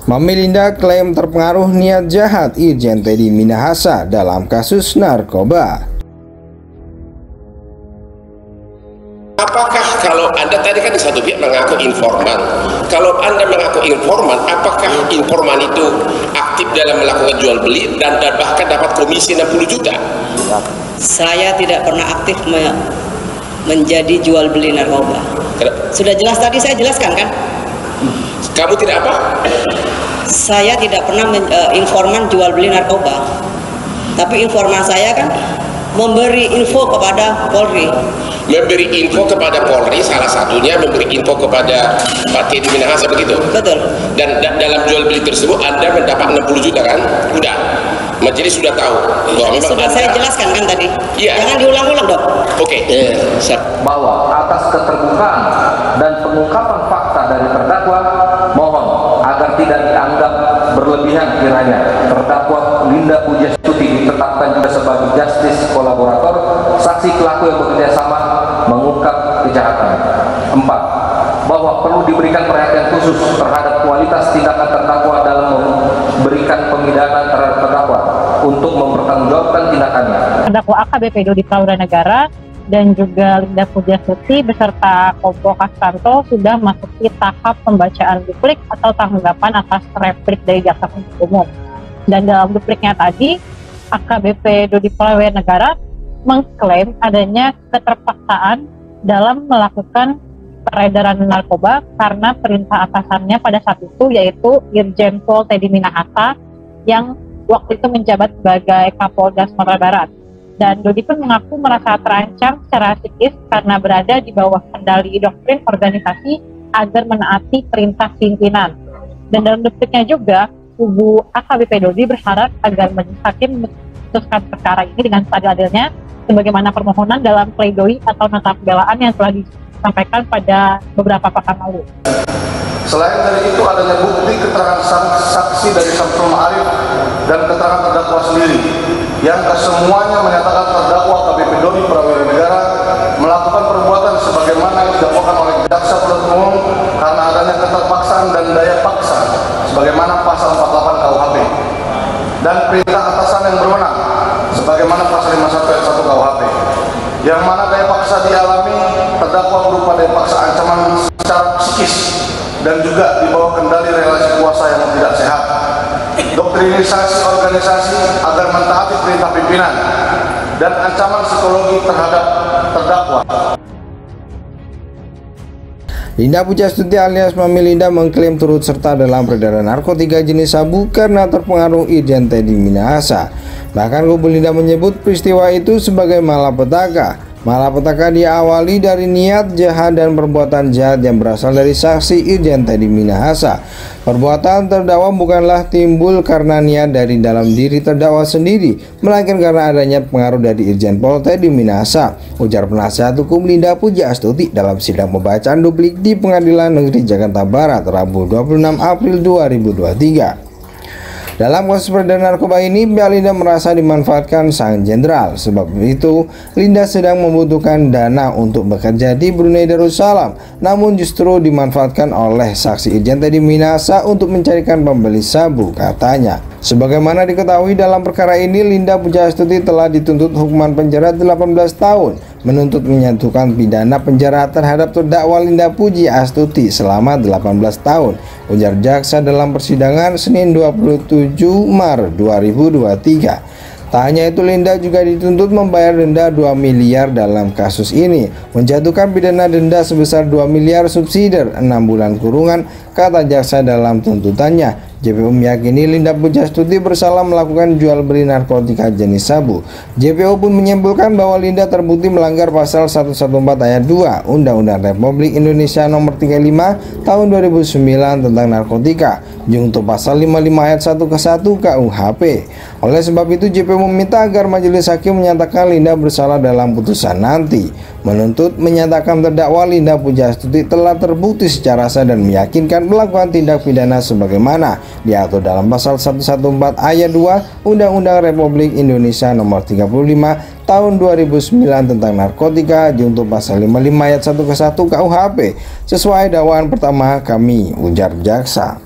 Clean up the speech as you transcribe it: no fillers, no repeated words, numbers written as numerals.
Mami Linda klaim terpengaruh niat jahat Irjen Teddy Minahasa dalam kasus narkoba. Apakah kalau Anda tadi kan di satu pihak mengaku informan, kalau Anda mengaku informan, apakah informan itu aktif dalam melakukan jual beli dan bahkan dapat komisi 60 juta? Saya tidak pernah aktif menjadi jual beli narkoba. Sudah jelas tadi saya jelaskan kan? Kamu tidak apa? Saya tidak pernah informan jual beli narkoba. Tapi informan saya kan memberi info kepada Polri. Memberi info kepada Polri, salah satunya memberi info kepada Pak Teddy Minahasa, begitu? Betul. Dan dalam jual beli tersebut Anda mendapat 60 juta kan? Udah. Majelis sudah tahu. Sudah saya jelaskan kan tadi. Iya. Jangan diulang-ulang dong. Oke. Bahwa atas keterbukaan dan pengungkapan fakta dari terdakwa, mohon agar tidak dianggap berlebihan kiranya terdakwa Linda Pujastuti ditetapkan juga sebagai justice kolaborator, saksi pelaku yang bekerja sama mengungkap kejahatan. 4. Bahwa perlu diberikan perhatian khusus terhadap kualitas tindakan terdakwa dalam memberikan pemidanaan terhadap terdakwa untuk mempertanggungjawabkan tindakannya. Terdakwa AKBP Dodi Prawiranegara dan juga Linda Pujastuti beserta Kompol Kastanto sudah masuki tahap pembacaan duplik atau tanggapan atas replik dari jaksa penuntut umum. Dan dalam dupliknya tadi, AKBP Dodi Prawiranegara mengklaim adanya keterpaksaan dalam melakukan peredaran narkoba karena perintah atasannya pada saat itu, yaitu Irjen Pol Teddy Minahasa yang waktu itu menjabat sebagai Kapolda Sumatera Barat. Dan Dodi pun mengaku merasa terancam secara psikis karena berada di bawah kendali doktrin organisasi agar menaati perintah pimpinan. Dan dalam dupliknya juga, kubu AKBP Dodi berharap agar majelis hakim memutuskan perkara ini dengan seadil-adilnya sebagaimana permohonan dalam pledoi atau nota pembelaan yang telah disampaikan pada beberapa pekan lalu. Selain dari itu, adanya bukti keterangan saksi dari Samsul Ma'arif dan keterangan terdakwa sendiri yang kesemuanya menyatakan terdakwa AKBP Dodi Prawiranegara melakukan perbuatan sebagaimana yang didakwakan oleh jaksa penuntut umum karena adanya keterpaksaan dan daya paksa sebagaimana pasal 48 KUHP dan perintah atasan yang berwenang sebagaimana pasal 51 ayat 1 KUHP, yang mana daya paksa dialami terdakwa berupa daya paksa ancaman secara psikis dan juga di bawah kendali relasi kuasa yang tidak sehat, doktrinisasi organisasi agar mentaati perintah pimpinan, dan ancaman psikologi terhadap terdakwa. Linda Pujastuti alias Mami Linda mengklaim turut serta dalam peredaran narkotika jenis sabu karena terpengaruh Irjen Teddy Minahasa. Bahkan kubu Linda menyebut peristiwa itu sebagai malapetaka. Malapetaka diawali dari niat jahat dan perbuatan jahat yang berasal dari saksi Irjen Teddy Minahasa. Perbuatan terdakwa bukanlah timbul karena niat dari dalam diri terdakwa sendiri, melainkan karena adanya pengaruh dari Irjen Pol Teddy Minahasa, ujar penasihat hukum Linda Pujastuti dalam sidang pembacaan duplik di Pengadilan Negeri Jakarta Barat Rabu 26 April 2023. Dalam kasus peredaran narkoba ini, pihak Linda merasa dimanfaatkan sang jenderal. Sebab itu, Linda sedang membutuhkan dana untuk bekerja di Brunei Darussalam, namun justru dimanfaatkan oleh saksi Irjen Teddy Minahasa untuk mencarikan pembeli sabu, katanya. Sebagaimana diketahui dalam perkara ini, Linda Pujastuti telah dituntut hukuman penjara 18 tahun, menuntut menyatukan pidana penjara terhadap terdakwa Linda Pujastuti selama 18 tahun, ujar jaksa dalam persidangan Senin 27 Maret 2023. Tak hanya itu, Linda juga dituntut membayar denda 2 miliar dalam kasus ini, menjatuhkan pidana denda sebesar 2 miliar subsidiar 6 bulan kurungan, kata jaksa dalam tuntutannya. JPU meyakini Linda Pujastuti bersalah melakukan jual beli narkotika jenis sabu. JPU pun menyimpulkan bahwa Linda terbukti melanggar pasal 114 ayat 2 Undang-Undang Republik Indonesia Nomor 35 Tahun 2009 tentang narkotika, junto pasal 55 ayat 1 ke 1 KUHP. Oleh sebab itu, JPU meminta agar majelis hakim menyatakan Linda bersalah dalam putusan nanti, menuntut menyatakan terdakwa Linda Pujastuti telah terbukti secara sah dan meyakinkan melakukan tindak pidana sebagaimana diatur dalam pasal 114 ayat 2 Undang-Undang Republik Indonesia Nomor 35 Tahun 2009 tentang narkotika, junto pasal 55 ayat 1 ke 1 KUHP sesuai dakwaan pertama kami, ujar jaksa.